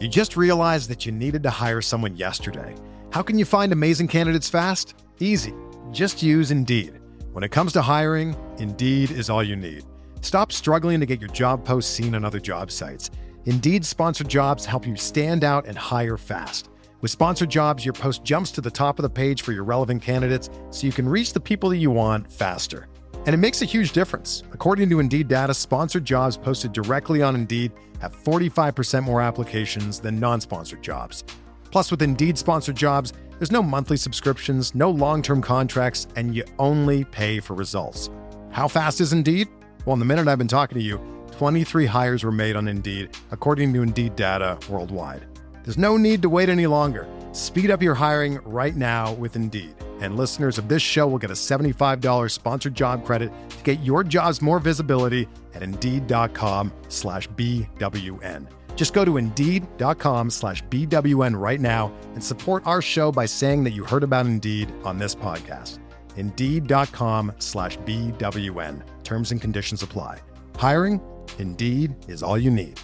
You just realized that you needed to hire someone yesterday. How can you find amazing candidates fast? Easy. Just use Indeed. When it comes to hiring, Indeed is all you need. Stop struggling to get your job posts seen on other job sites. Indeed-sponsored jobs help you stand out and hire fast. With sponsored jobs, your post jumps to the top of the page for your relevant candidates so you can reach the people that you want faster. And it makes a huge difference. According to Indeed data, sponsored jobs posted directly on Indeed have 45% more applications than non-sponsored jobs. Plus, with Indeed-sponsored jobs, there's no monthly subscriptions, no long-term contracts, and you only pay for results. How fast is Indeed? Well, in the minute I've been talking to you, 23 hires were made on Indeed, according to Indeed data worldwide. There's no need to wait any longer. Speed up your hiring right now with Indeed. And listeners of this show will get a $75 sponsored job credit to get your jobs more visibility at Indeed.com/BWN. Just go to Indeed.com/BWN right now and support our show by saying that you heard about Indeed on this podcast. Indeed.com/BWN. Terms and conditions apply. Hiring? Indeed is all you need.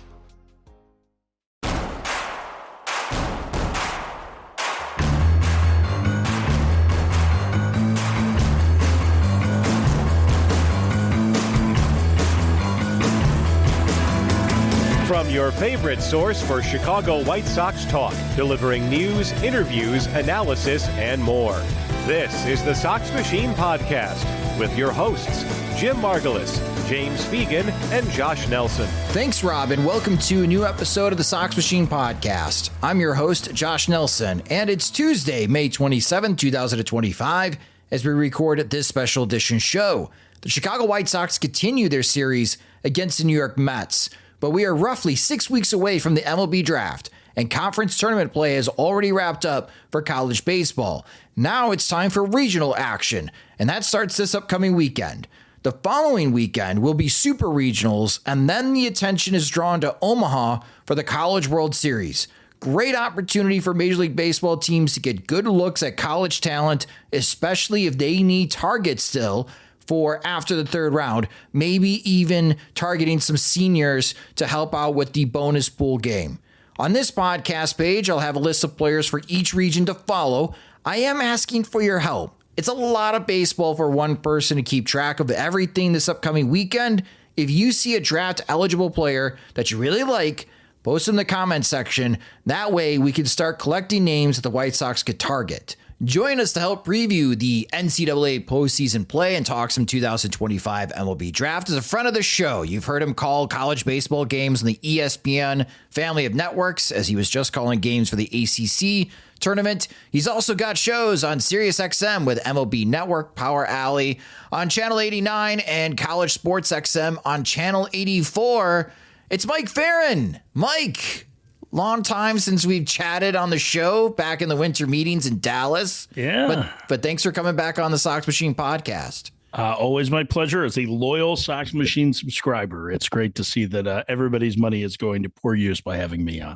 From your favorite source for Chicago White Sox talk, delivering news, interviews, analysis, and more. This is the Sox Machine Podcast with your hosts, Jim Margulis, James Fegan, and Josh Nelson. Thanks, Rob, and welcome to a new episode of the Sox Machine Podcast. I'm your host, Josh Nelson, and it's Tuesday, May 27, 2025, as we record this special edition show. The Chicago White Sox continue their series against the New York Mets, but we are roughly 6 weeks away from the MLB draft, and conference tournament play has already wrapped up for college baseball. Now it's time for regional action, and that starts this upcoming weekend. The following weekend will be super regionals, and then the attention is drawn to Omaha for the College World Series. Great opportunity for Major League Baseball teams to get good looks at college talent, especially if they need targets still for after the third round, maybe even targeting some seniors to help out with the bonus pool game. On this podcast page, I'll have a list of players for each region to follow. I am asking for your help. It's a lot of baseball for one person to keep track of everything this upcoming weekend. If you see a draft eligible player that you really like, post in the comments section. That way we can start collecting names that the White Sox could target. Join us to help preview the NCAA postseason play and talk some 2025 MLB draft. As a friend of the show, you've heard him call college baseball games on the ESPN family of networks, as he was just calling games for the ACC tournament. He's also got shows on Sirius XM with MLB Network, Power Alley on Channel 89, and College Sports XM on Channel 84. It's Mike Ferrin. Mike, long time since we've chatted on the show back in the winter meetings in Dallas. Yeah. But thanks for coming back on the Sox Machine Podcast. Always my pleasure. As a loyal Sox Machine subscriber, it's great to see that everybody's money is going to poor use by having me on.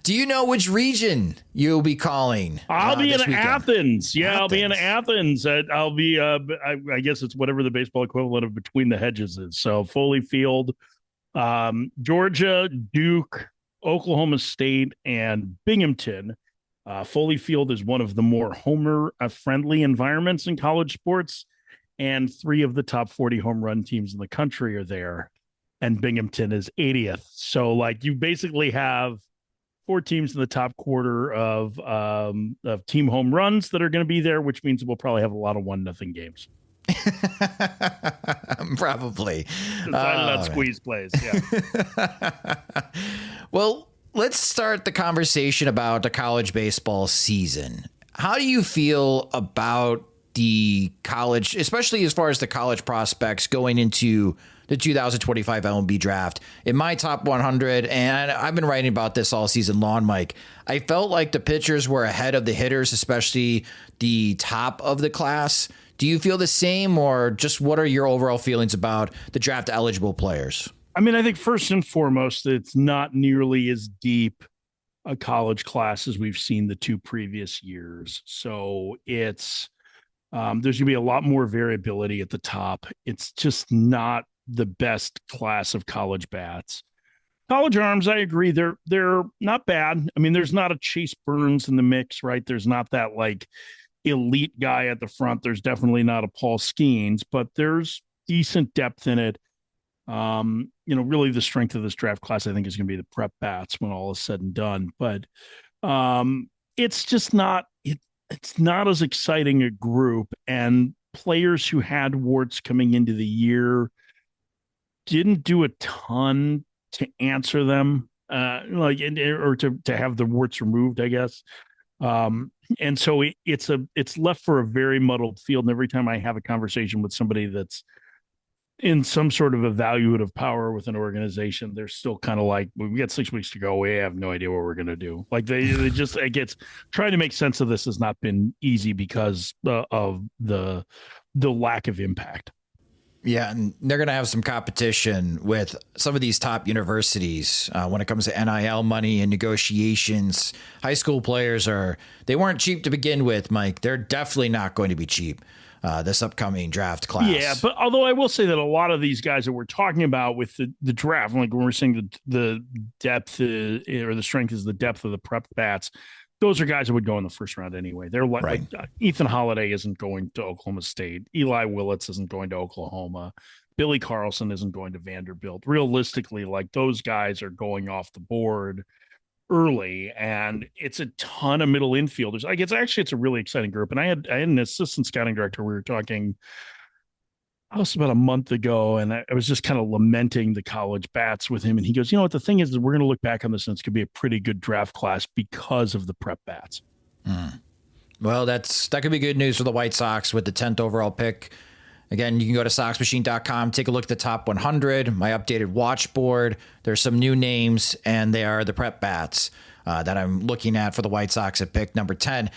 Do you know which region you'll be calling? I'll be in weekend? Athens. Yeah, I'll be in Athens. I'll be, I guess it's whatever the baseball equivalent of Between the Hedges is. So Foley Field, Georgia, Duke, Oklahoma State, and Binghamton. Foley Field is one of the more homer-friendly environments in college sports, and 3 of the top 40 home run teams in the country are there, and Binghamton is 80th. So, like, you basically have 4 teams in the top quarter of team home runs that are going to be there, which means we'll probably have a lot of 1-0 games. Probably. Not squeeze plays. Yeah. Well, let's start the conversation about the college baseball season. How do you feel about the college, especially as far as the college prospects going into the 2025 MLB draft? In my top 100, and I've been writing about this all season long, Mike, I felt like the pitchers were ahead of the hitters, especially the top of the class. Do you feel the same, or just what are your overall feelings about the draft eligible players? I mean, I think first and foremost, it's not nearly as deep a college class as we've seen the 2 previous years. So it's there's going to be a lot more variability at the top. It's just not the best class of college bats. College arms, I agree. They're not bad. I mean, there's not a Chase Burns in the mix, right? There's not that like elite guy at the front. There's definitely not a Paul Skeens, but there's decent depth in it. Really the strength of this draft class, I think, is going to be the prep bats when all is said and done. But it's just not it's not as exciting a group, and players who had warts coming into the year didn't do a ton to answer them, or to have the warts removed, I guess. And so it's left for a very muddled field. And every time I have a conversation with somebody that's in some sort of evaluative power with an organization, they're still kind of like, well, we got 6 weeks to go. We have no idea what we're going to do. Like they just, it gets trying to make sense of this has not been easy because of the lack of impact. Yeah, and they're going to have some competition with some of these top universities when it comes to NIL money and negotiations. High school players they weren't cheap to begin with, Mike. They're definitely not going to be cheap this upcoming draft class. Yeah, but although I will say that a lot of these guys that we're talking about with the draft, like when we're saying the depth or the strength is the depth of the prep bats, those are guys that would go in the first round anyway. They're like Ethan Holiday isn't going to Oklahoma State. Eli Willits isn't going to Oklahoma. Billy Carlson isn't going to Vanderbilt. Realistically, like those guys are going off the board early, and it's a ton of middle infielders. Like it's a really exciting group. And I had an assistant scouting director. We were talking about a month ago, and I was just kind of lamenting the college bats with him. And he goes, you know what, the thing is we're going to look back on this and it's going to be a pretty good draft class because of the prep bats. Well, that could be good news for the White Sox with the 10th overall pick. Again, you can go to SoxMachine.com, take a look at the top 100, my updated watch board. There's some new names, and they are the prep bats that I'm looking at for the White Sox at pick number 10.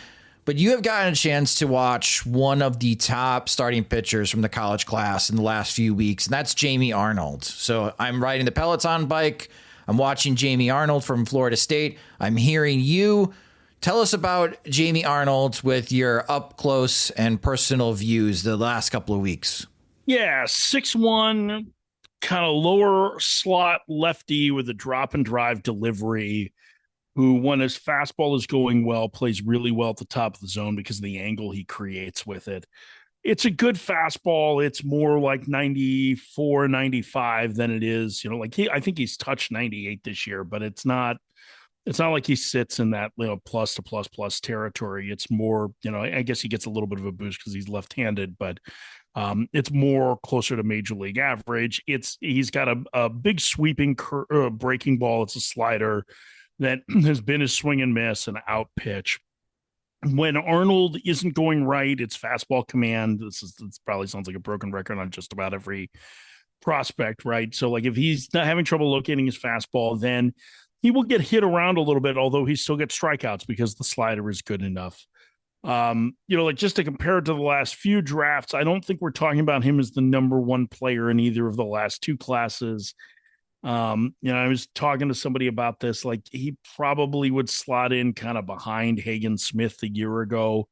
But you have gotten a chance to watch one of the top starting pitchers from the college class in the last few weeks, and that's Jamie Arnold. So I'm riding the Peloton bike. I'm watching Jamie Arnold from Florida State. I'm hearing you. Tell us about Jamie Arnold with your up close and personal views the last couple of weeks. Yeah, 6'1", kind of lower slot lefty with a drop and drive delivery, who, when his fastball is going well, plays really well at the top of the zone because of the angle he creates with it. It's a good fastball. It's more like 94, 95 than it is, I think he's touched 98 this year, but it's not like he sits in that, plus to plus territory. It's more, I guess he gets a little bit of a boost because he's left-handed, but it's more closer to major league average. He's got a big sweeping breaking ball. It's a slider that has been his swing and miss and out pitch. When Arnold isn't going right, it's fastball command. This probably sounds like a broken record on just about every prospect, right? So like if he's not having trouble locating his fastball, then he will get hit around a little bit, although he still gets strikeouts because the slider is good enough. Just to compare it to the last few drafts, I don't think we're talking about him as the number one player in either of the last two classes. I was talking to somebody about this, like he probably would slot in kind of behind Hagen Smith a year ago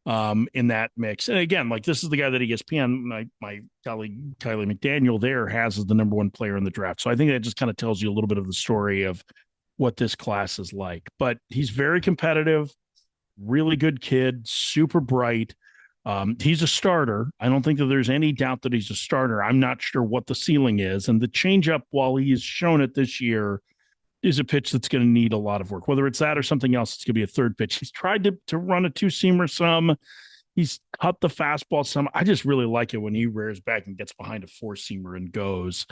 in that mix. And again, like this is the guy that ESPN, my colleague Kylie McDaniel there has as the number one player in the draft. So I think that just kind of tells you a little bit of the story of what this class is like. But he's very competitive, really good kid, super bright. He's a starter. I don't think that there's any doubt that he's a starter. I'm not sure what the ceiling is. And the changeup, while he's shown it this year, is a pitch that's going to need a lot of work. Whether it's that or something else, it's going to be a third pitch. He's tried to run a two-seamer some. He's cut the fastball some. I just really like it when he rears back and gets behind a four-seamer and goes.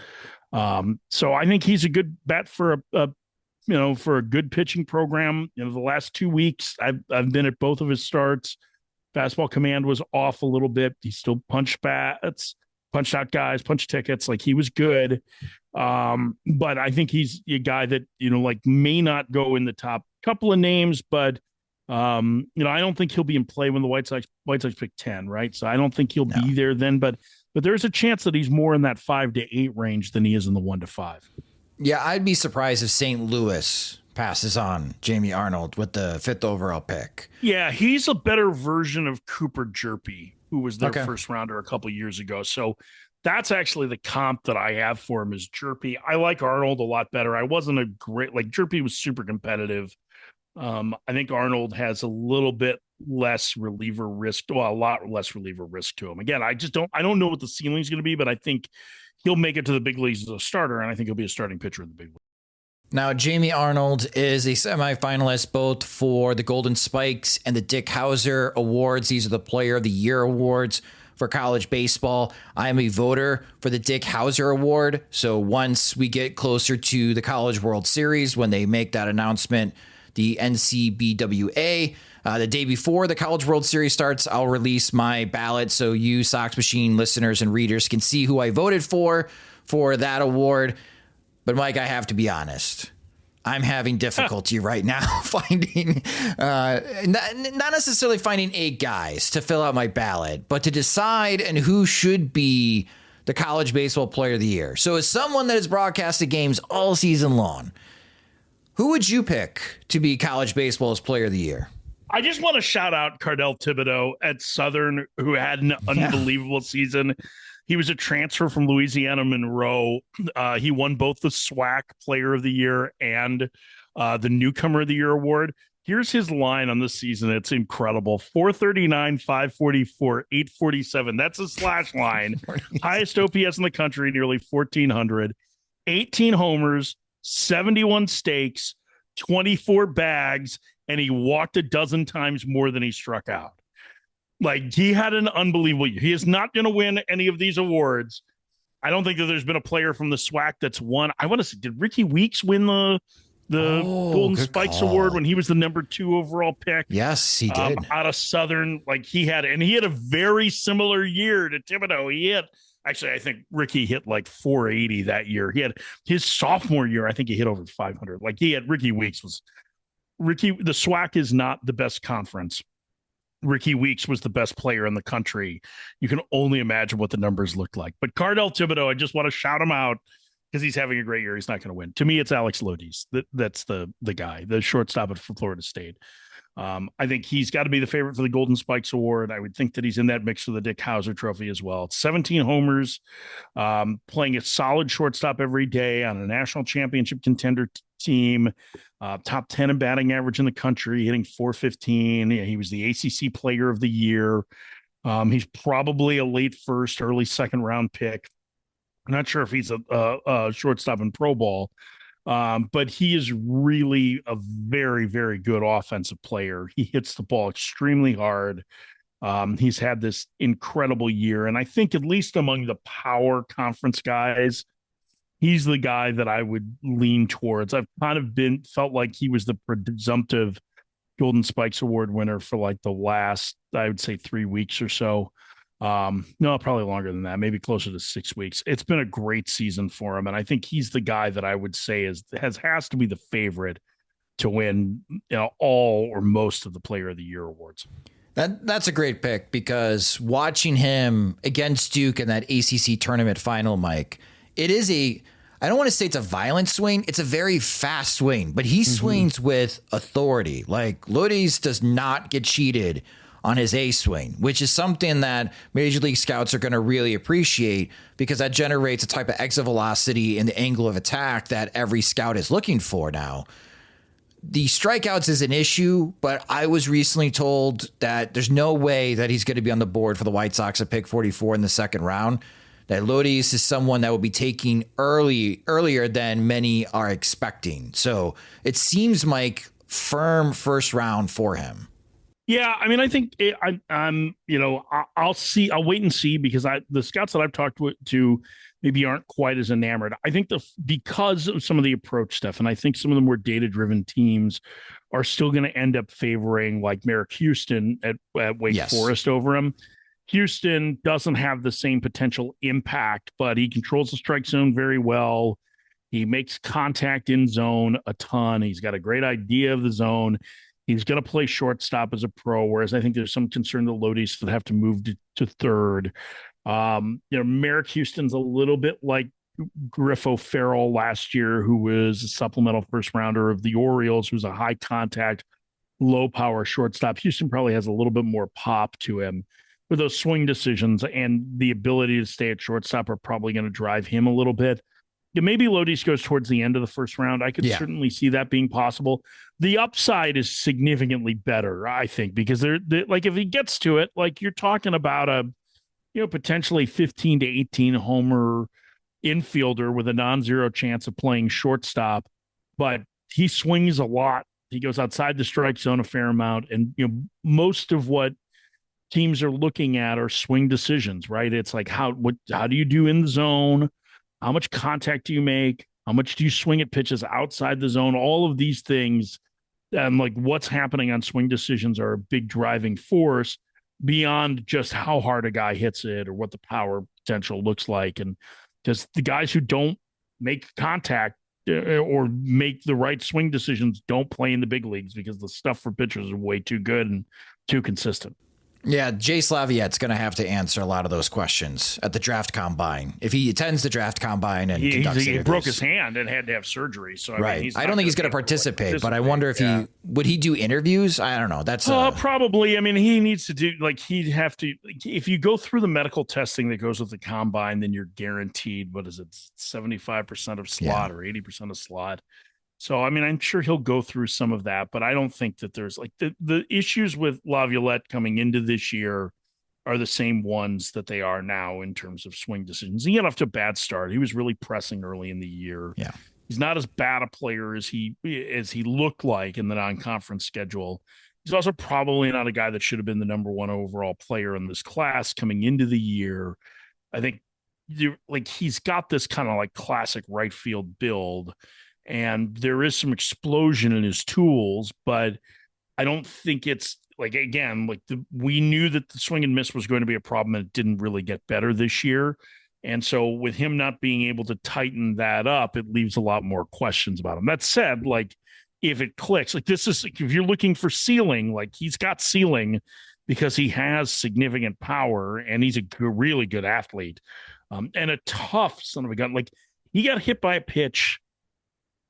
So I think he's a good bet for a good pitching program. The last 2 weeks, I've been at both of his starts. Fastball command was off a little bit. He still punched bats, punched out guys, punched tickets. Like he was good. But I think he's a guy that, may not go in the top couple of names, but I don't think he'll be in play when the White Sox pick 10, right? So I don't think he'll be there then, but there's a chance that he's more in that 5 to 8 range than he is in the 1 to 5. Yeah, I'd be surprised if St. Louis passes on Jamie Arnold with the 5th overall pick. Yeah, he's a better version of Cooper Jerpy, who was their first rounder a couple years ago. So That's actually the comp that I have for him is Jerpy. I like Arnold a lot better. I wasn't a great, like Jerpy was super competitive. I think Arnold has a little bit less reliever risk, well, a lot less reliever risk to him. Again, I don't know what the ceiling is going to be, but I think he'll make it to the big leagues as a starter, and I think he'll be a starting pitcher in the big league. Now, Jamie Arnold is a semifinalist both for the Golden Spikes and the Dick Hauser Awards. These are the Player of the Year awards for college baseball. I am a voter for the Dick Hauser Award. So once we get closer to the College World Series, when they make that announcement, the NCBWA, the day before the College World Series starts, I'll release my ballot so you Sox Machine listeners and readers can see who I voted for that award. But Mike, I have to be honest. I'm having difficulty right now finding, not necessarily finding 8 guys to fill out my ballot, but to decide and who should be the College Baseball Player of the Year. So as someone that has broadcasted games all season long, who would you pick to be College Baseball's Player of the Year? I just want to shout out Cardell Thibodeau at Southern, who had an unbelievable season. He was a transfer from Louisiana Monroe. He won both the SWAC Player of the Year and the Newcomer of the Year award. Here's his line on the season. It's incredible. 439, 544, 847. That's a slash line. Highest OPS in the country, nearly 1,400. 18 homers, 71 stakes, 24 bags, and he walked a dozen times more than he struck out. Like, he had an unbelievable year. He is not going to win any of these awards. I don't think that there's been a player from the SWAC that's won. I want to say, did Ricky Weeks win the Golden Spikes Award when he was the number 2 overall pick? Yes, he did. Out of Southern, like he had a very similar year to Thibodeau. Actually, I think Ricky hit like 480 that year. He had his sophomore year. I think he hit over 500. Like the SWAC is not the best conference. Ricky Weeks was the best player in the country. You can only imagine what the numbers looked like. But Cardell Thibodeau, I just want to shout him out because he's having a great year. He's not going to win. To me, it's Alex Lodiz. That's the guy, the shortstop at Florida State. I think he's got to be the favorite for the Golden Spikes Award. I would think that he's in that mix for the Dick Hauser Trophy as well. 17 homers, playing a solid shortstop every day on a national championship contender team, top 10 in batting average in the country, hitting 415. He was the ACC Player of the Year. He's probably a late first, early second round pick. I'm not sure if he's a shortstop in pro ball. But he is really a very, very good offensive player. He hits the ball extremely hard. He's had this incredible year. And I think at least among the power conference guys, he's the guy that I would lean towards. I've kind of felt like he was the presumptive Golden Spikes Award winner for like the last, I would say 3 weeks or so. No, probably longer than that, maybe closer to 6 weeks. It's been a great season for him, and I think he's the guy that I would say has to be the favorite to win, all or most of the Player of the Year awards. That's a great pick because watching him against Duke in that ACC tournament final, Mike, it is I don't want to say it's a violent swing. It's a very fast swing, but he swings with authority. Like Lodiz does not get cheated on his A swing, which is something that Major League scouts are going to really appreciate because that generates a type of exit velocity and the angle of attack that every scout is looking for now. The strikeouts is an issue, but I was recently told that there's no way that he's going to be on the board for the White Sox at pick 44 in the second round. That Lodiz is someone that will be taking earlier than many are expecting. So it seems like firm first round for him. Yeah, I mean, I think I'll see. I'll wait and see because the scouts that I've talked to maybe aren't quite as enamored. I think because of some of the approach stuff, and I think some of the more data-driven teams are still going to end up favoring like Merrick Houston at Wake Forest over him. Houston doesn't have the same potential impact, but he controls the strike zone very well. He makes contact in zone a ton. He's got a great idea of the zone. He's going to play shortstop as a pro, whereas I think there's some concern to Lodiz that have to move to third. Merrick Houston's a little bit like Griff O'Farrell last year, who was a supplemental first rounder of the Orioles, who's a high contact, low power shortstop. Houston probably has a little bit more pop to him. with those swing decisions and the ability to stay at shortstop are probably going to drive him a little bit. Yeah, maybe Lodis goes towards the end of the first round. I could certainly see that being possible. The upside is significantly better, I think, because like if he gets to it, like you're talking about a, potentially 15 to 18 homer infielder with a non-zero chance of playing shortstop, but he swings a lot. He goes outside the strike zone a fair amount, and most of what teams are looking at are swing decisions, right? It's like how do you do in the zone? How much contact do you make? How much do you swing at pitches outside the zone? All of these things, and like what's happening on swing decisions are a big driving force beyond just how hard a guy hits it or what the power potential looks like. And just the guys who don't make contact or make the right swing decisions don't play in the big leagues because the stuff for pitchers is way too good and too consistent. Yeah, Jace Laviette's going to have to answer a lot of those questions at the draft combine. If he attends the draft combine and he broke his hand and had to have surgery. So I mean, I don't think he's going to participate, but I wonder if would he do interviews? I don't know. That's probably. I mean, he needs to do he'd have to. If you go through the medical testing that goes with the combine, then you're guaranteed 75% of slot or 80% of slot. So, I mean, I'm sure he'll go through some of that, but I don't think that there's the issues with Laviolette coming into this year are the same ones that they are now in terms of swing decisions. He got off to a bad start. He was really pressing early in the year. Yeah. He's not as bad a player as he looked like in the non-conference schedule. He's also probably not a guy that should have been the number one overall player in this class coming into the year. I think he's got this kind of classic right field build. And there is some explosion in his tools, but I don't think it's we knew that the swing and miss was going to be a problem, and it didn't really get better this year. And so with him not being able to tighten that up, it leaves a lot more questions about him. That said, if it clicks, if you're looking for ceiling, he's got ceiling because he has significant power and he's a really good athlete and a tough son of a gun. He got hit by a pitch.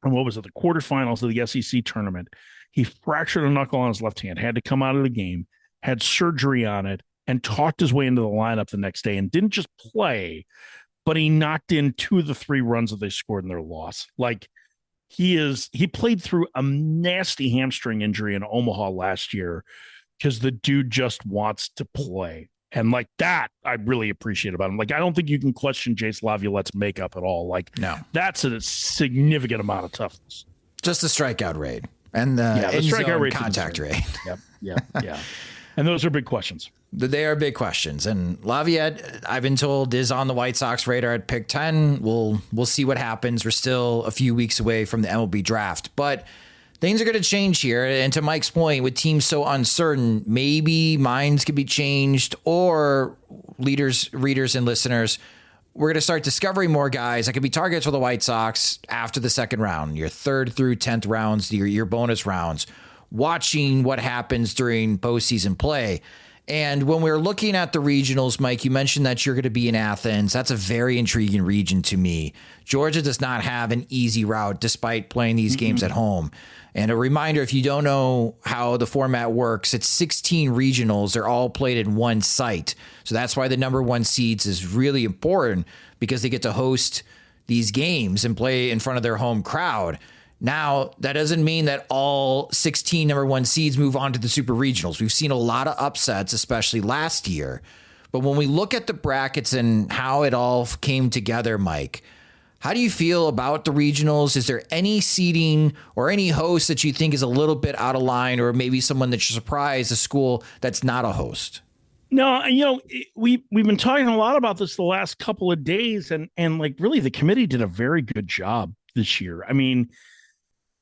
And what was it? The quarterfinals of the SEC tournament. He fractured a knuckle on his left hand, had to come out of the game, had surgery on it, and talked his way into the lineup the next day and didn't just play, but he knocked in 2 of the 3 runs that they scored in their loss. He played through a nasty hamstring injury in Omaha last year because the dude just wants to play. And that, I really appreciate about him. I don't think you can question Jace Laviolette's makeup at all. No, that's a significant amount of toughness. Just the strikeout rate and the strikeout rate, contact rate. Yep. And those are big questions. They are big questions. And Laviette, I've been told, is on the White Sox radar at pick 10. We'll see what happens. We're still a few weeks away from the MLB draft, but things are going to change here. And to Mike's point, with teams so uncertain, maybe minds could be changed, or readers and listeners, we're going to start discovering more guys that could be targets for the White Sox after the second round, your 3rd through 10th rounds, your bonus rounds, watching what happens during postseason play. And when we're looking at the regionals, Mike, you mentioned that you're going to be in Athens. That's a very intriguing region to me. Georgia does not have an easy route despite playing these games at home. And a reminder, if you don't know how the format works, it's 16 regionals. They're all played in one site. So that's why the number 1 seeds is really important, because they get to host these games and play in front of their home crowd. Now, that doesn't mean that all 16 number 1 seeds move on to the super regionals. We've seen a lot of upsets, especially last year. But when we look at the brackets and how it all came together, Mike, how do you feel about the regionals? Is there any seeding or any host that you think is a little bit out of line, or maybe someone that you're surprised, a school that's not a host? No, we've been talking a lot about this the last couple of days, and really the committee did a very good job this year. I mean,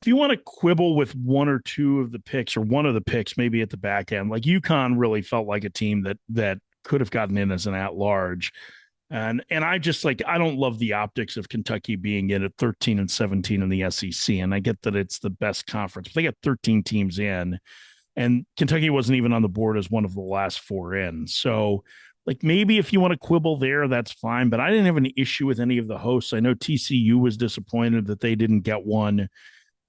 if you want to quibble with 1 or 2 of the picks, or one of the picks maybe at the back end, UConn really felt like a team that could have gotten in as an at-large. And I just I don't love the optics of Kentucky being in at 13 and 17 in the SEC. And I get that it's the best conference, but they got 13 teams in, and Kentucky wasn't even on the board as one of the last 4 in. So maybe if you want to quibble there, that's fine. But I didn't have an issue with any of the hosts. I know TCU was disappointed that they didn't get one,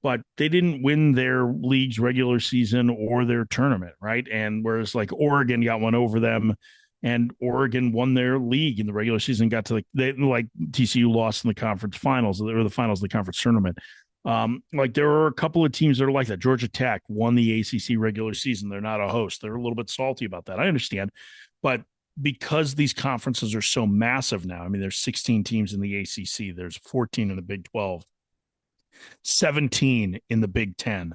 but they didn't win their league's regular season or their tournament, right? And whereas Oregon got one over them, and Oregon won their league in the regular season, got to like TCU lost in the conference finals or the finals of the conference tournament. Like there are a couple of teams that are like that. Georgia Tech won the ACC regular season. They're not a host. They're a little bit salty about that. I understand. But because these conferences are so massive now, I mean, there's 16 teams in the ACC. There's 14 in the Big 12, 17 in the Big 10.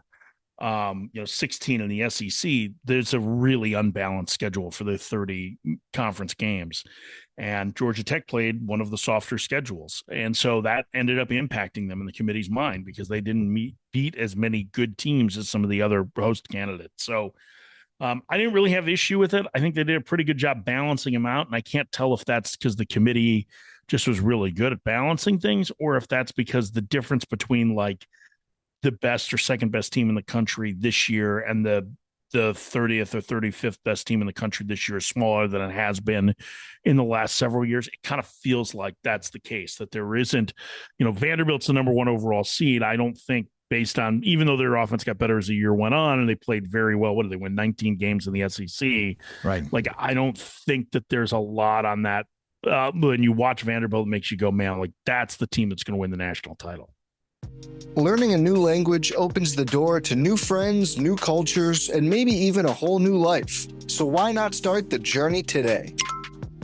16 in the SEC. There's a really unbalanced schedule for the 30 conference games, and Georgia Tech played one of the softer schedules, and so that ended up impacting them in the committee's mind because they didn't beat as many good teams as some of the other host candidates. So I didn't really have issue with it. I think they did a pretty good job balancing them out, and I can't tell if that's because the committee just was really good at balancing things, or if that's because the difference between like the best or second best team in the country this year and the 30th or 35th best team in the country this year is smaller than it has been in the last several years. It kind of feels like that's the case, that there isn't, Vanderbilt's the number one overall seed. I don't think, based on, even though their offense got better as the year went on and they played very well, what did they win? 19 games in the SEC. Right. Like, I don't think that there's a lot on that. When you watch Vanderbilt, it makes you go, man, like that's the team that's going to win the national title. Learning a new language opens the door to new friends, new cultures, and maybe even a whole new life. So why not start the journey today?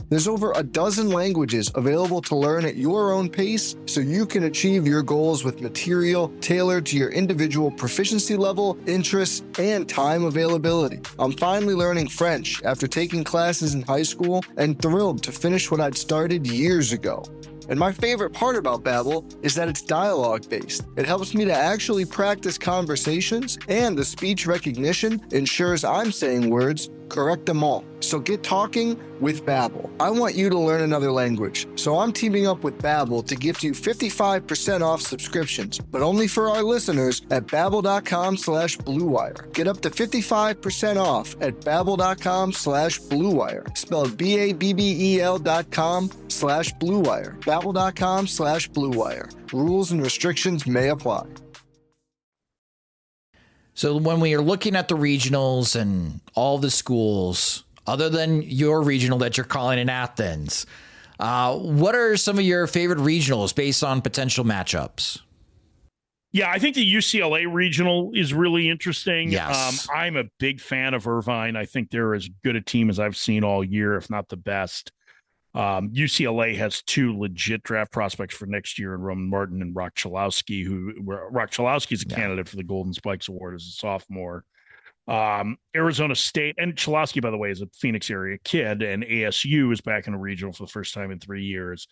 There's over a dozen languages available to learn at your own pace so you can achieve your goals with material tailored to your individual proficiency level, interests, and time availability. I'm finally learning French after taking classes in high school and thrilled to finish what I'd started years ago. And my favorite part about Babbel is that it's dialogue-based. It helps me to actually practice conversations, and the speech recognition ensures I'm saying words correct them all. So get talking with Babbel. I want you to learn another language, so I'm teaming up with Babbel to gift you 55% off subscriptions, but only for our listeners at babbel.com/Blue Wire. Get up to 55% off at babbel.com/Blue Wire, spelled BABBEL.com/Blue Wire. Babbel.com/Blue Wire. Rules and restrictions may apply. So when we are looking at the regionals and all the schools, other than your regional that you're calling in Athens, what are some of your favorite regionals based on potential matchups? Yeah, I think the UCLA regional is really interesting. Yes. I'm a big fan of Irvine. I think they're as good a team as I've seen all year, if not the best. UCLA has two legit draft prospects for next year in Roman Martin and Rock Chalowski, Rock Chalowski is a candidate for the Golden Spikes Award as a sophomore. Arizona State, and Chalowski, by the way, is a Phoenix area kid, and ASU is back in a regional for the first time in 3 years.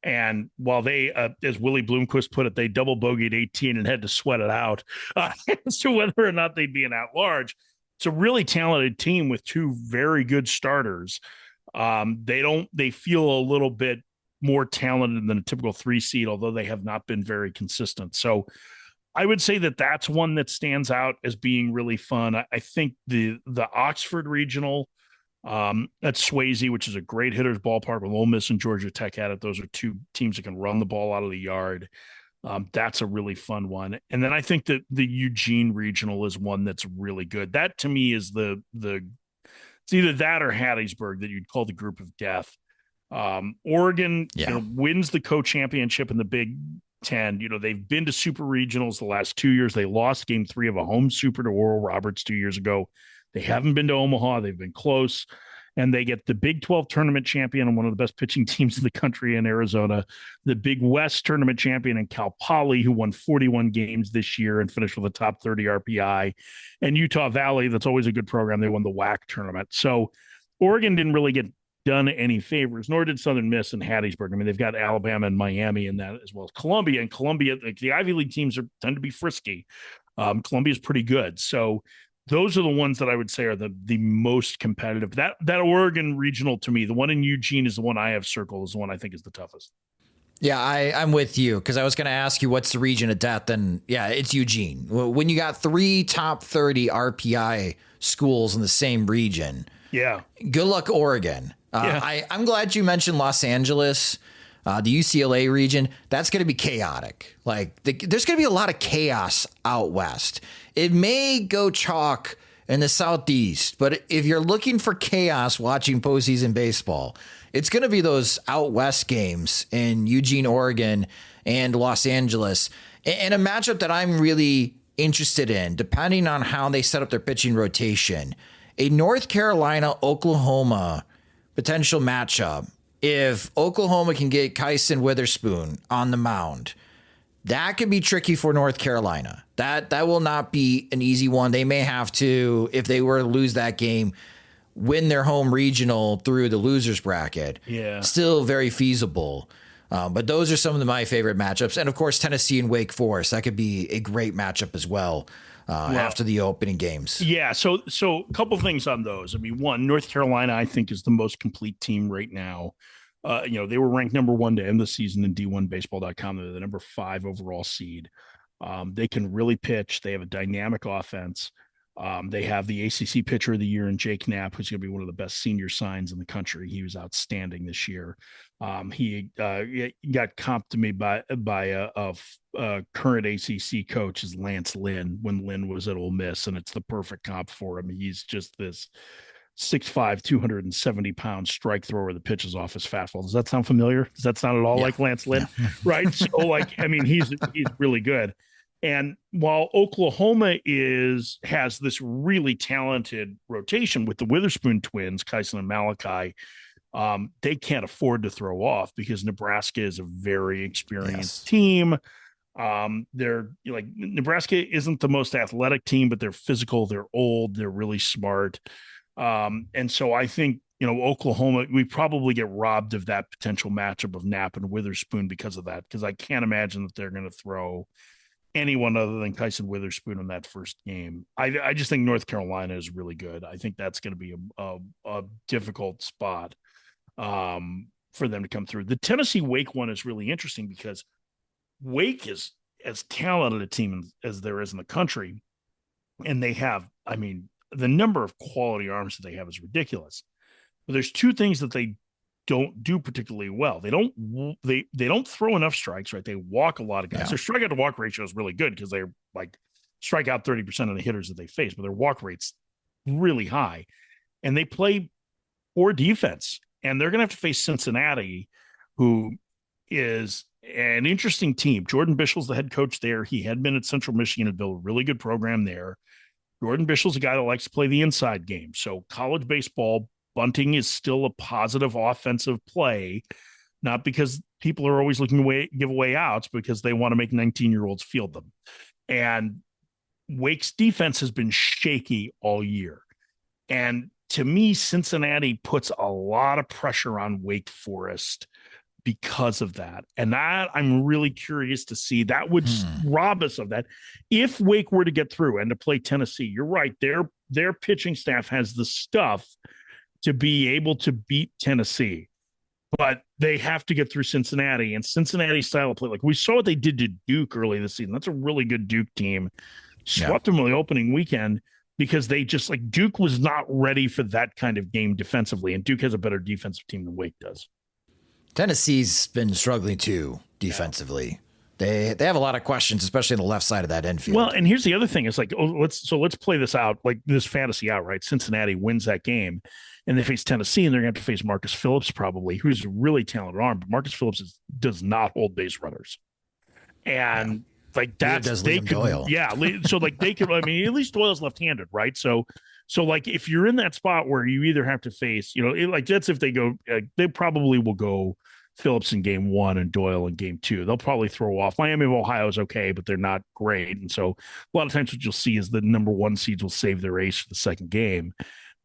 And while they, as Willie Bloomquist put it, they double bogeyed 18 and had to sweat it out as to whether or not they'd be an at-large. It's a really talented team with two very good starters. They feel a little bit more talented than a typical 3 seed, although they have not been very consistent. So I would say that that's one that stands out as being really fun. I think the Oxford regional, at Swayze, which is a great hitter's ballpark with Ole Miss and Georgia Tech at it. Those are two teams that can run the ball out of the yard. That's a really fun one. And then I think that the Eugene regional is one that's really good. That to me is it's either that or Hattiesburg that you'd call the group of death. Oregon wins the co-championship in the Big Ten. They've been to super regionals the last 2 years. They lost game 3 of a home super to Oral Roberts 2 years ago. They haven't been to Omaha. They've been close. And they get the Big 12 tournament champion and one of the best pitching teams in the country in Arizona, the Big West tournament champion in Cal Poly, who won 41 games this year and finished with a top 30 RPI, and Utah Valley. That's always a good program. They won the WAC tournament. So Oregon didn't really get done any favors, nor did Southern Miss and Hattiesburg. I mean, they've got Alabama and Miami in that, as well as Columbia. And Columbia, like the Ivy League teams tend to be frisky. Columbia is pretty good. So those are the ones that I would say are the most competitive. That Oregon regional, to me, the one in Eugene is the one I have circled, is the one I think is the toughest. Yeah, I'm with you, because I was going to ask you what's the region of death, and yeah, it's Eugene. When you got 3 top 30 RPI schools in the same region, good luck, Oregon. I'm glad you mentioned Los Angeles, the UCLA region. That's going to be chaotic. Like there's going to be a lot of chaos out west. It may go chalk in the Southeast. But if you're looking for chaos watching postseason baseball, it's going to be those out west games in Eugene, Oregon and Los Angeles. And a matchup that I'm really interested in, depending on how they set up their pitching rotation, a North Carolina-Oklahoma potential matchup. If Oklahoma can get Kyson Witherspoon on the mound, that could be tricky for North Carolina. That will not be an easy one. They may have to, if they were to lose that game, win their home regional through the losers bracket. Yeah. Still very feasible. But those are some of my favorite matchups. And, of course, Tennessee and Wake Forest. That could be a great matchup as well after the opening games. Yeah, so a couple things on those. I mean, one, North Carolina, I think, is the most complete team right now. They were ranked number 1 to end the season in D1Baseball.com. They're the number 5 overall seed. They can really pitch. They have a dynamic offense. They have the ACC Pitcher of the Year in Jake Knapp, who's going to be one of the best senior signs in the country. He was outstanding this year. He got comped to me by a current ACC coach is Lance Lynn when Lynn was at Ole Miss, and it's the perfect comp for him. He's just this 6'5", 270-pound strike thrower that pitches off his fastball. Does that sound familiar? Does that sound at all like Lance Lynn? Yeah. Right. So he's really good. And while Oklahoma has this really talented rotation with the Witherspoon twins, Kyson and Malachi, they can't afford to throw off because Nebraska is a very experienced team. Nebraska isn't the most athletic team, but they're physical, they're old, they're really smart. And so I think, Oklahoma, we probably get robbed of that potential matchup of Knapp and Witherspoon because of that, because I can't imagine that they're going to throw anyone other than Kyson Witherspoon in that first game. I just think North Carolina is really good. I think that's going to be a difficult spot for them to come through. The Tennessee Wake one is really interesting because Wake is as talented a team as there is in the country. And they have, the number of quality arms that they have is ridiculous. But there's two things that they don't do particularly well. They don't throw enough strikes, right? They walk a lot of guys. Their strikeout to walk ratio is really good because they're strike out 30% of the hitters that they face, but their walk rate's really high. And they play poor defense. And they're going to have to face Cincinnati, who is an interesting team. Jordan Bischel's the head coach there. He had been at Central Michigan and built a really good program there. Jordan Bischel's a guy that likes to play the inside game. So college baseball, bunting is still a positive offensive play, not because people are always looking to give away outs, because they want to make 19-year-olds field them. And Wake's defense has been shaky all year. And to me, Cincinnati puts a lot of pressure on Wake Forest because of that. And that I'm really curious to see. That would rob us of that. If Wake were to get through and to play Tennessee, you're right. Their pitching staff has the stuff to be able to beat Tennessee, but they have to get through Cincinnati, and Cincinnati style of play. Like we saw what they did to Duke early this season. That's a really good Duke team. Swept them on the opening weekend because they just Duke was not ready for that kind of game defensively. And Duke has a better defensive team than Wake does. Tennessee's been struggling too defensively. They have a lot of questions, especially on the left side of that infield. Well, and here's the other thing. It's let's play this out, this fantasy out, right? Cincinnati wins that game and they face Tennessee, and they're going to have to face Marcus Phillips probably, who's a really talented arm, but Marcus Phillips does not hold base runners. And that's they could, Doyle. Yeah. So they could, at least Doyle's left-handed, right? So if you're in that spot where you either have to face, that's if they go, they probably will go Phillips in game 1 and Doyle in game 2. They'll probably throw off. Miami of Ohio is okay, but they're not great. And so a lot of times what you'll see is the number 1 seeds will save their ace for the second game.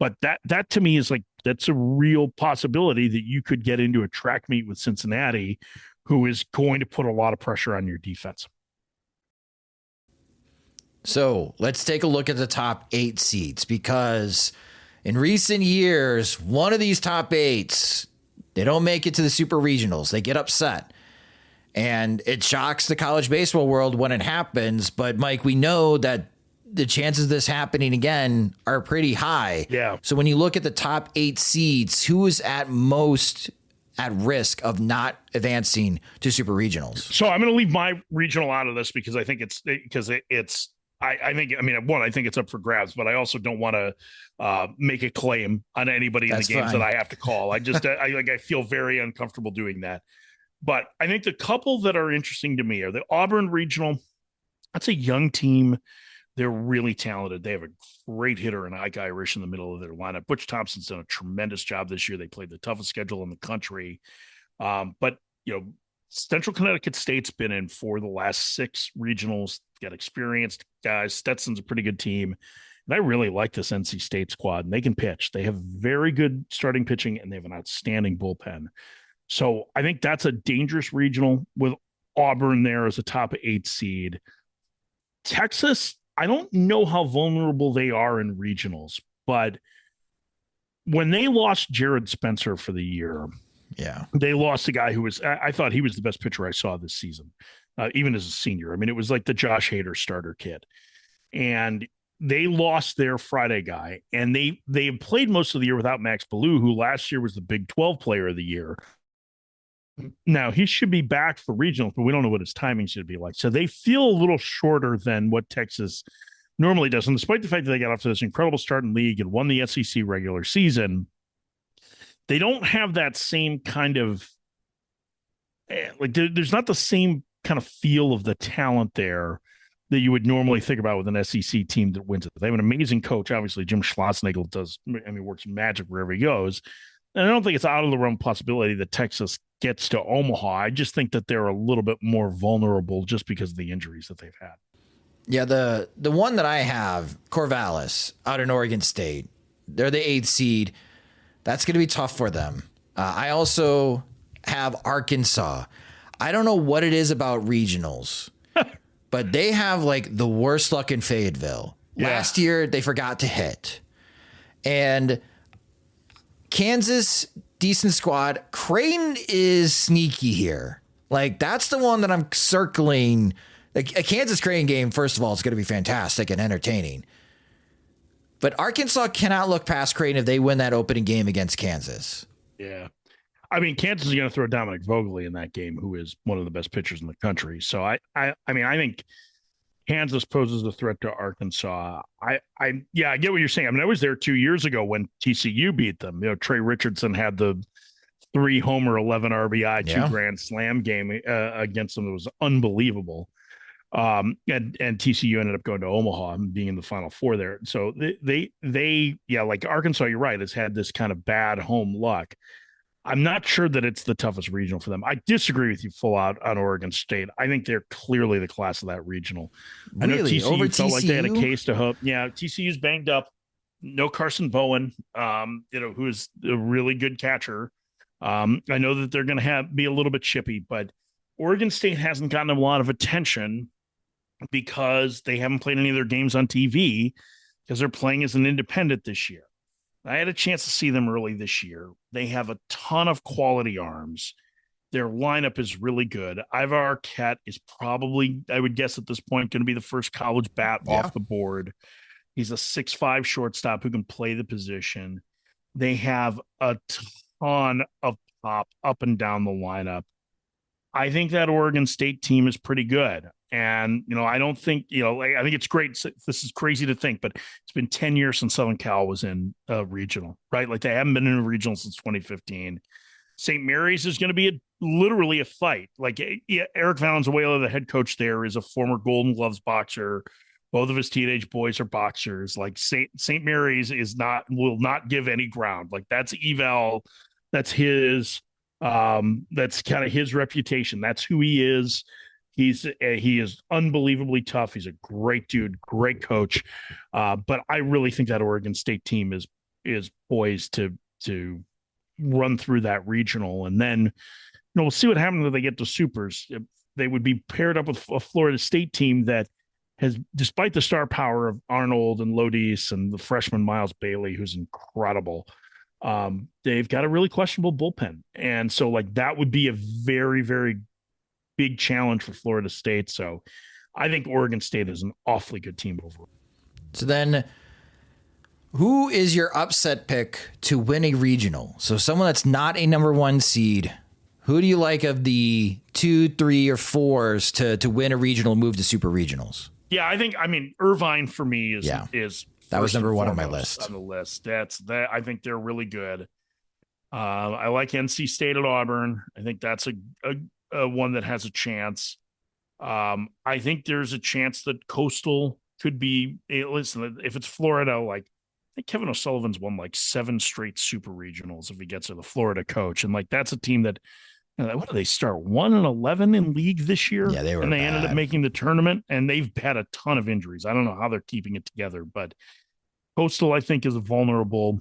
But that to me is that's a real possibility that you could get into a track meet with Cincinnati, who is going to put a lot of pressure on your defense. So let's take a look at the top 8 seeds, because in recent years, one of these top 8s, they don't make it to the super regionals. They get upset. And it shocks the college baseball world when it happens. But Mike, we know that the chances of this happening again are pretty high. Yeah. So when you look at the top 8 seeds, who is at most at risk of not advancing to super regionals? So I'm going to leave my regional out of this because I think I think it's up for grabs, but I also don't want to make a claim on anybody in the games that I have to call. I feel very uncomfortable doing that. But I think the couple that are interesting to me are the Auburn Regional. That's a young team. They're really talented. They have a great hitter and Ike Irish in the middle of their lineup. Butch Thompson's done a tremendous job this year. They played the toughest schedule in the country. But, Central Connecticut State's been in for the last 6 regionals, got experienced guys. Stetson's a pretty good team. And I really like this NC State squad, and they can pitch. They have very good starting pitching, and they have an outstanding bullpen. So I think that's a dangerous regional with Auburn there as a top 8 seed. Texas, I don't know how vulnerable they are in regionals, but when they lost Jared Spencer for the year, they lost a guy who I thought he was the best pitcher I saw this season, even as a senior. I mean, it was like the Josh Hader starter kid. And they lost their Friday guy, and they played most of the year without Max Ballou, who last year was the Big 12 player of the year. Now, he should be back for regionals, but we don't know what his timing should be like. So they feel a little shorter than what Texas normally does. And despite the fact that they got off to this incredible start in league and won the SEC regular season, they don't have that same kind of there's not the same kind of feel of the talent there that you would normally think about with an SEC team that wins it. They have an amazing coach. Obviously, Jim Schlossnagle works magic wherever he goes. And I don't think it's out of the realm possibility that Texas gets to Omaha. I just think that they're a little bit more vulnerable just because of the injuries that they've had. Yeah, the one that I have, Corvallis, out in Oregon State, they're the 8th seed. That's going to be tough for them. I also have Arkansas. I don't know what it is about regionals, but they have like the worst luck in Fayetteville. Yeah. Last year, they forgot to hit. And Kansas, decent squad. Creighton is sneaky here. Like, that's the one that I'm circling. Like, a Kansas Creighton game, first of all, is going to be fantastic and entertaining. But Arkansas cannot look past Creighton if they win that opening game against Kansas. Yeah. I mean, Kansas is going to throw Dominic Vogeley in that game, who is one of the best pitchers in the country. So I think Kansas poses a threat to Arkansas. I get what you're saying. I mean, I was there 2 years ago when TCU beat them. Trey Richardson had the 3-homer, 11 RBI, 2 grand slam game against them. It was unbelievable. And TCU ended up going to Omaha and being in the Final Four there. So they like Arkansas, you're right, has had this kind of bad home luck. I'm not sure that it's the toughest regional for them. I disagree with you full out on Oregon State. I think they're clearly the class of that regional. I know TCU over felt TCU? like they had a case to hope. Yeah, TCU's banged up. No Carson Bowen, who is a really good catcher. I know that they're going to be a little bit chippy, but Oregon State hasn't gotten a lot of attention because they haven't played any of their games on TV because they're playing as an independent this year. I had a chance to see them early this year. They have a ton of quality arms. Their lineup is really good. Ivar Arquette is probably, I would guess at this point, going to be the first college bat off the board. He's a 6'5" shortstop who can play the position. They have a ton of pop up and down the lineup. I think that Oregon State team is pretty good. And, I don't think, I think it's great. This is crazy to think, but it's been 10 years since Southern Cal was in a regional, right? Like, they haven't been in a regional since 2015. St. Mary's is going to be literally a fight. Like, Eric Valenzuela, the head coach there, is a former Golden Gloves boxer. Both of his teenage boys are boxers. Like, St. Mary's will not give any ground. Like, that's eval. That's his, that's kind of his reputation. That's who he is. He is unbelievably tough. He's a great dude, great coach. But I really think that Oregon State team is poised to run through that regional. And then, we'll see what happens when they get to supers. They would be paired up with a Florida State team that has, despite the star power of Arnold and Lodis and the freshman Miles Bailey, who's incredible, they've got a really questionable bullpen. And so, like, that would be a very, very big challenge for Florida State. So I think Oregon State is an awfully good team overall. So then, who is your upset pick to win a regional? So someone that's not a number 1 seed. Who do you like of the 2, 3, or 4s to win a regional, move to super regionals? Yeah, I mean, Irvine for me is that was number one on my list. list. On the list. That I think they're really good. I like NC State at Auburn. I think that's a one that has a chance. I think there's a chance that Coastal could be. Listen, if it's Florida, like I think Kevin O'Sullivan's won like 7 straight super regionals if he gets to the Florida coach, and like that's a team that. What do they start 1-11 in league this year? Yeah, they were. And they bad. ended up making the tournament, and they've had a ton of injuries. I don't know how they're keeping it together, but Coastal, I think, is vulnerable.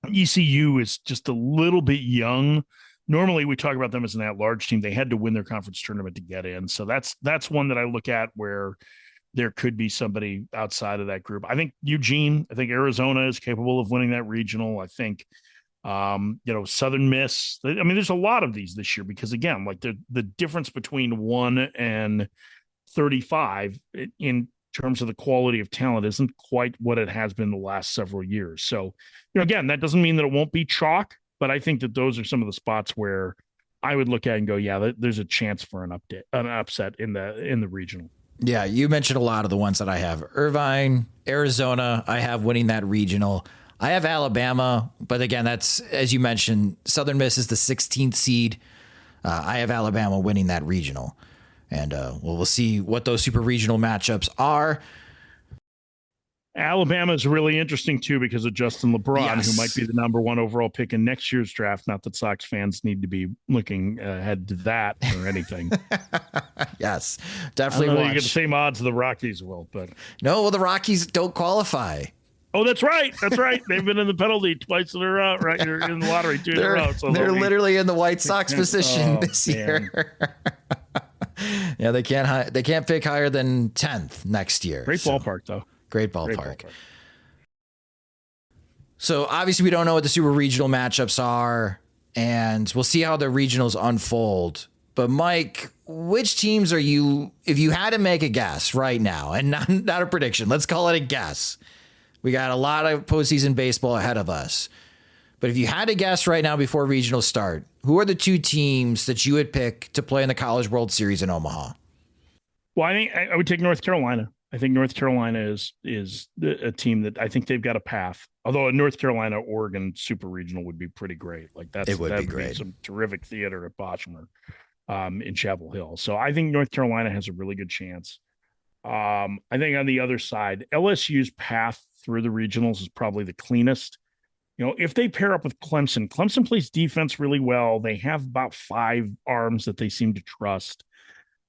ECU is just a little bit young. Normally, we talk about them as an at-large team. They had to win their conference tournament to get in, so that's one that I look at where there could be somebody outside of that group. I think Eugene. I think Arizona is capable of winning that regional. I think. Southern Miss. I mean, there's a lot of these this year because again, like the difference between 1 and 35 in terms of the quality of talent isn't quite what it has been the last several years. So, again, that doesn't mean that it won't be chalk, but I think that those are some of the spots where I would look at and go, yeah, there's a chance for an upset in the regional. Yeah, you mentioned a lot of the ones that I have. Irvine, Arizona, I have winning that regional. I have Alabama, but again, that's, as you mentioned, Southern Miss is the 16th seed. I have Alabama winning that regional. And we'll see what those super regional matchups are. Alabama is really interesting, too, because of Justin LeBron, who might be the number 1 overall pick in next year's draft. Not that Sox fans need to be looking ahead to that or anything. Yes, definitely. You get the same odds the Rockies will, but no, well, the Rockies don't qualify. Oh, that's right. That's right. They've been in the penalty twice in a row. Right, you're in the lottery 2 in a row. So they're literally in the White Sox position this year. Yeah, they can't pick higher than 10th next year. Great ballpark, though. Great ballpark. So obviously, we don't know what the super regional matchups are, and we'll see how the regionals unfold. But Mike, which teams are you? If you had to make a guess right now, and not a prediction, let's call it a guess. We got a lot of postseason baseball ahead of us. But if you had to guess right now before regionals start, who are the 2 teams that you would pick to play in the College World Series in Omaha? Well, I think I would take North Carolina. I think North Carolina is a team that I think they've got a path. Although a North Carolina, Oregon super regional would be pretty great. Like that would be great. Some terrific theater at Bochmer in Chapel Hill. So I think North Carolina has a really good chance. I think on the other side, LSU's path through the regionals is probably the cleanest. If they pair up with Clemson plays defense really well. They have about 5 arms that they seem to trust.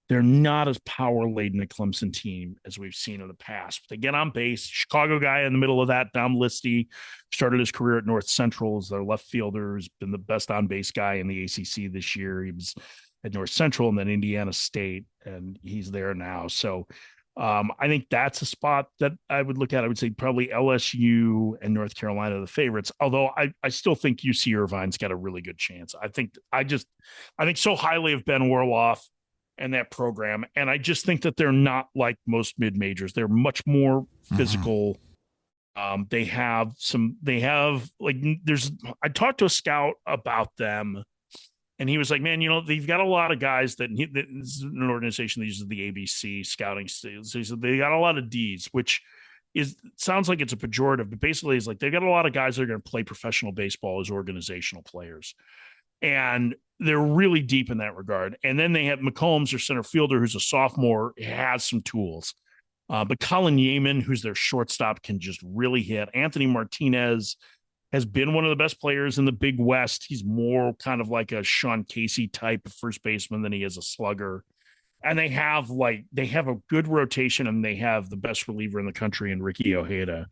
They're not as power-laden a Clemson team as we've seen in the past. But they get on base. Chicago guy in the middle of that, Dom Listy, started his career at North Central as their left fielder. Has been the best on-base guy in the ACC this year. He was at North Central and then Indiana State, and he's there now. So I think that's a spot that I would look at. I would say probably LSU and North Carolina are the favorites, although I still think UC Irvine's got a really good chance. I think so highly of Ben Warloff and that program, and I just think that they're not like most mid-majors. They're much more physical. I talked to a scout about them, and he was like, man, they've got a lot of guys this is an organization that uses the ABC scouting. So he said they got a lot of Ds, which sounds like it's a pejorative, but basically it's like they've got a lot of guys that are going to play professional baseball as organizational players. And they're really deep in that regard. And then they have McCombs, their center fielder, who's a sophomore, has some tools. But Colin Yeaman, who's their shortstop, can just really hit. Anthony Martinez has been one of the best players in the Big West. He's more kind of like a Sean Casey type of first baseman than he is a slugger. And they have a good rotation, and they have the best reliever in the country in Ricky Ojeda.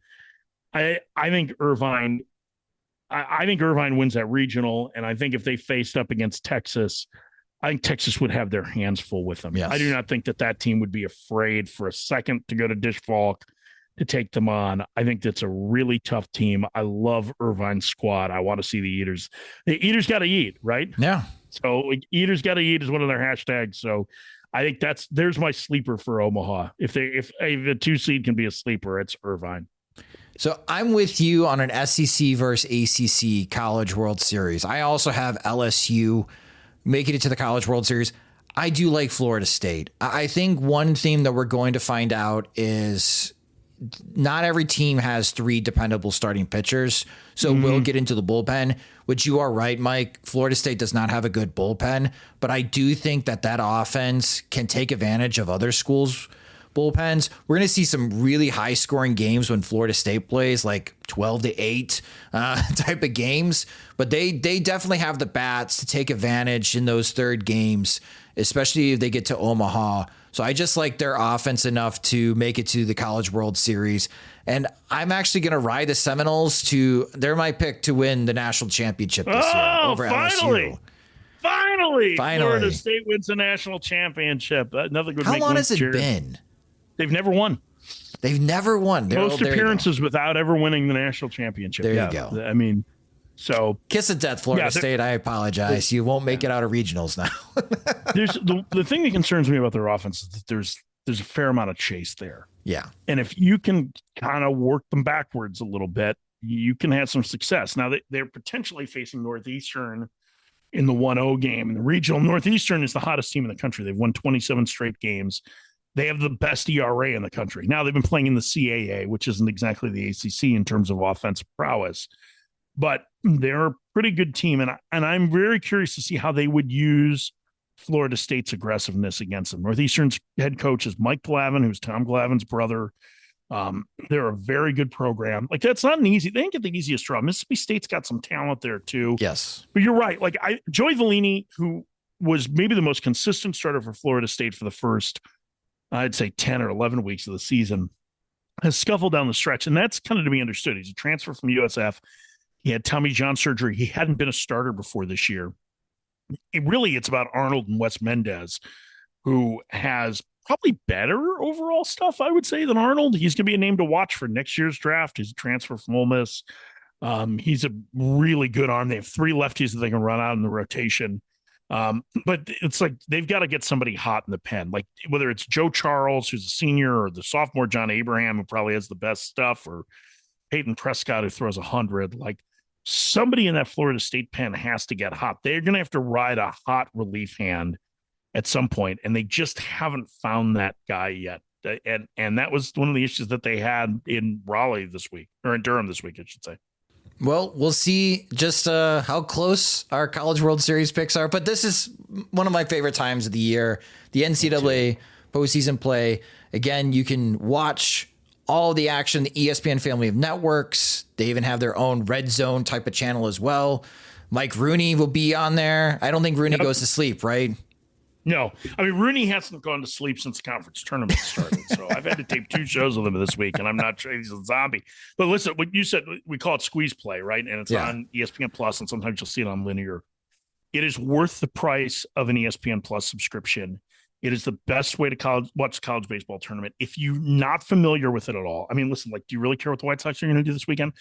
I think Irvine wins that regional, and I think if they faced up against Texas, I think Texas would have their hands full with them. Yes. I do not think that team would be afraid for a second to go to Dish Falk to take them on. I think that's a really tough team. I love Irvine's squad. I want to see the Eaters. The Eaters got to eat, right? Yeah. So Eaters got to eat is one of their hashtags. So I think there's my sleeper for Omaha. If a 2 seed can be a sleeper, it's Irvine. So I'm with you on an SEC versus ACC College World Series. I also have LSU making it to the College World Series. I do like Florida State. I think one theme that we're going to find out is not every team has 3 dependable starting pitchers. So we'll get into the bullpen, which you are right, Mike. Florida State does not have a good bullpen, but I do think that offense can take advantage of other schools' bullpens. We're going to see some really high scoring games when Florida State plays, like 12-8 type of games, but they definitely have the bats to take advantage in those third games, especially if they get to Omaha. So I just like their offense enough to make it to the College World Series. And I'm actually going to ride the Seminoles they're my pick to win the national championship this year over LSU. Finally, Florida State wins a national championship. Nothing would How make long me has it cheer. been? They've never won. Most appearances without ever winning the national championship. There you go. I mean, so kiss of death, Florida State. I apologize. You won't make it out of regionals now. there's the thing that concerns me about their offense is that there's a fair amount of chase there. Yeah. And if you can kind of work them backwards a little bit, you can have some success. Now they're potentially facing Northeastern in the 1-0 game in the regional. Northeastern is the hottest team in the country. They've won 27 straight games. They have the best ERA in the country. Now they've been playing in the CAA, which isn't exactly the ACC in terms of offensive prowess, but they're a pretty good team. And I'm very curious to see how they would use Florida State's aggressiveness against them. Northeastern's head coach is Mike Glavin, who's Tom Glavin's brother. They're a very good program. Like, that's not an easy, they didn't get the easiest draw. Mississippi State's got some talent there too. Yes. But you're right. Like, Joey Vellini, who was maybe the most consistent starter for Florida State for the first, I'd say 10 or 11 weeks of the season, has scuffled down the stretch. And that's kind of to be understood. He's a transfer from USF. He had Tommy John surgery. He hadn't been a starter before this year. It's about Arnold and Wes Mendez, who has probably better overall stuff, I would say, than Arnold. He's going to be a name to watch for next year's draft. He's a transfer from Ole Miss. He's a really good arm. They have 3 lefties that they can run out in the rotation. But it's like they've got to get somebody hot in the pen, like whether it's Joe Charles, who's a senior, or the sophomore John Abraham, who probably has the best stuff, or Peyton Prescott, who throws 100. Like, somebody in that Florida State pen has to get hot. They're going to have to ride a hot relief hand at some point, and they just haven't found that guy yet. And that was one of the issues that they had in Raleigh this week, or in Durham this week, I should say. Well, we'll see just how close our College World Series picks are. But this is one of my favorite times of the year, the NCAA postseason play. Again, you can watch all the action, the ESPN family of networks. They even have their own red zone type of channel as well. Mike Rooney will be on there. I don't think Rooney goes to sleep, right? No, I mean, Rooney hasn't gone to sleep since the conference tournament started. So I've had to tape 2 shows with him this week, and I'm not sure he's a zombie. But listen, what you said, we call it squeeze play, right? And it's on ESPN Plus, and sometimes you'll see it on linear. It is worth the price of an ESPN Plus subscription. It is the best way to watch college baseball tournament. If you're not familiar with it at all, I mean, listen, like, do you really care what the White Sox are going to do this weekend?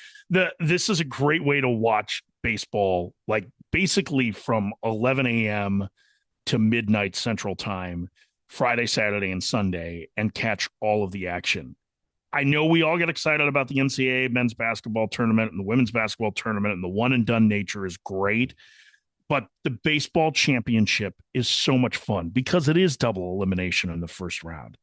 This is a great way to watch baseball, like, basically from 11 a.m. to midnight Central Time, Friday, Saturday, and Sunday, and catch all of the action. I know we all get excited about the NCAA men's basketball tournament and the women's basketball tournament, and the one and done nature is great. But the baseball championship is so much fun because it is double elimination in the first round.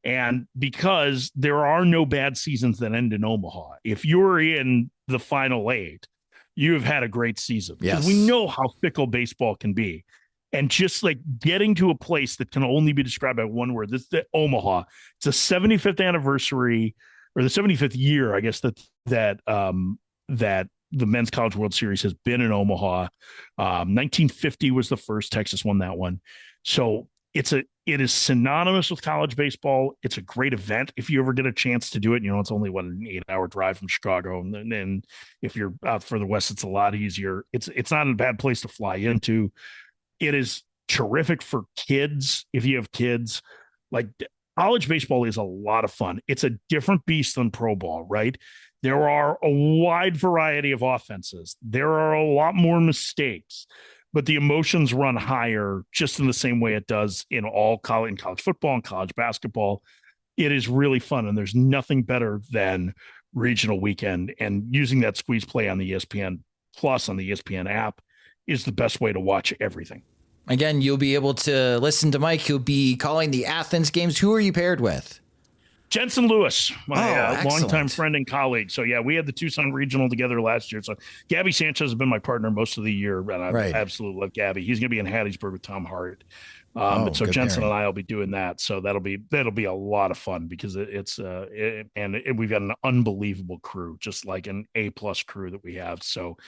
And because there are no bad seasons that end in Omaha. If you're in the final 8, you have had a great season. Yes. We know how fickle baseball can be. And just like getting to a place that can only be described by one word, this is Omaha. It's the 75th anniversary, or the 75th year, I guess, that the Men's College World Series has been in Omaha. 1950 was the first. Texas won that one. So it is synonymous with college baseball. It's a great event if you ever get a chance to do it. You know, it's only an 8-hour drive from Chicago, and if you're out further west, it's a lot easier. It's not a bad place to fly into. It is terrific for kids. If you have kids, like, college baseball is a lot of fun. It's a different beast than pro ball, right? There are a wide variety of offenses. There are a lot more mistakes, but the emotions run higher just in the same way it does in college football and college basketball. It is really fun, and there's nothing better than regional weekend, and using that squeeze play on the ESPN Plus on the ESPN app is the best way to watch everything. Again, you'll be able to listen to Mike. He'll be calling the Athens games. Who are you paired with? Jensen Lewis, my excellent. longtime friend and colleague. So, yeah, we had the Tucson Regional together last year. So, Gabby Sanchez has been my partner most of the year, and I absolutely love Gabby. He's going to be in Hattiesburg with Tom Hart. So Jensen and I will be doing that. So that'll be a lot of fun because we've got an unbelievable crew, just like an A+ crew that we have. So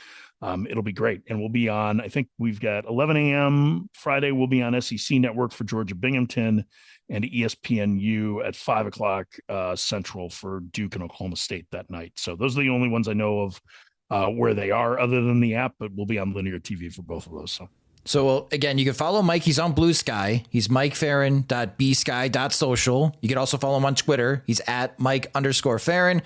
it'll be great. And we'll be on, I think we've got 11 a.m. Friday. We'll be on SEC Network for Georgia Binghamton and ESPNU at 5 o'clock Central for Duke and Oklahoma State that night. So those are the only ones I know of where they are other than the app, but we'll be on linear TV for both of those. So again, you can follow Mike. He's on Blue Sky. He's MikeFerrin.bsky.social. You can also follow him on Twitter. He's at Mike_Ferrin.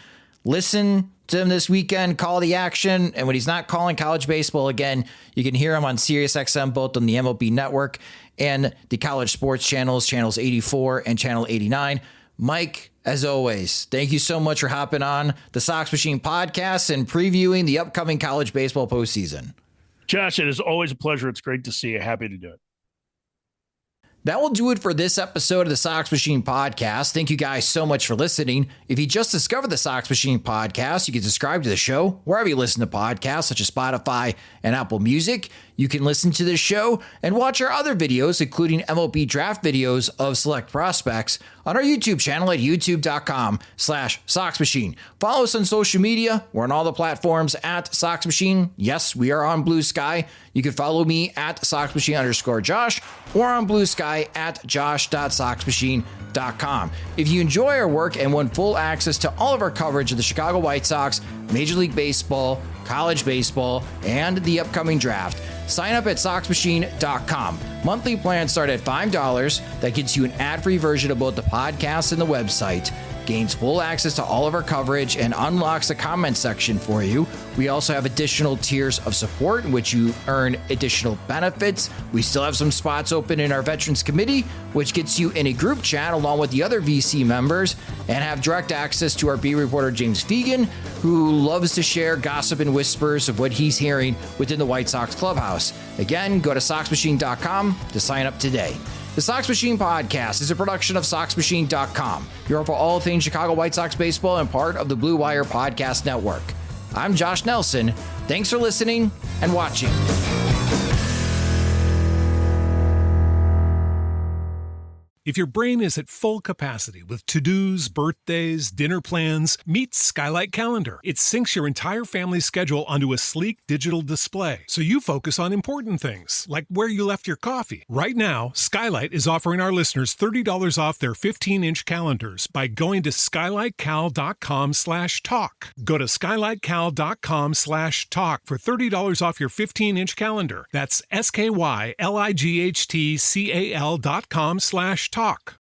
Listen to him this weekend, call the action. And when he's not calling college baseball, again, you can hear him on SiriusXM, both on the MLB Network and the college sports channels 84 and channel 89. Mike, as always, thank you so much for hopping on the Sox Machine podcast and previewing the upcoming college baseball postseason. Josh, it is always a pleasure. It's great to see you. Happy to do it. That will do it for this episode of the Sox Machine podcast. Thank you guys so much for listening. If you just discovered the Sox Machine podcast, you can subscribe to the show wherever you listen to podcasts, such as Spotify and Apple Music. You can listen to this show and watch our other videos, including MLB draft videos of select prospects, on our YouTube channel at youtube.com/Sox Machine. Follow us on social media. We're on all the platforms at Sox Machine. Yes, we are on Blue Sky. You can follow me at SoxMachine_Josh or on Blue Sky at josh.soxmachine.com. If you enjoy our work and want full access to all of our coverage of the Chicago White Sox, Major League Baseball, college baseball, and the upcoming draft, sign up at SoxMachine.com. Monthly plans start at $5. That gets you an ad-free version of both the podcast and the website, gains full access to all of our coverage, and unlocks the comment section for you. We also have additional tiers of support in which you earn additional benefits. We still have some spots open in our Veterans Committee, which gets you in a group chat along with the other VC members, and have direct access to our beat reporter, James Fegan, who loves to share gossip and whispers of what he's hearing within the White Sox clubhouse. Again, go to SoxMachine.com to sign up today. The Sox Machine podcast is a production of SoxMachine.com, your home for all things Chicago White Sox baseball and part of the Blue Wire Podcast Network. I'm Josh Nelson. Thanks for listening and watching. If your brain is at full capacity with to-dos, birthdays, dinner plans, meet Skylight Calendar. It syncs your entire family's schedule onto a sleek digital display, so you focus on important things, like where you left your coffee. Right now, Skylight is offering our listeners $30 off their 15-inch calendars by going to skylightcal.com/talk. Go to skylightcal.com/talk for $30 off your 15-inch calendar. That's SKYLIGHTCAL.com/talk.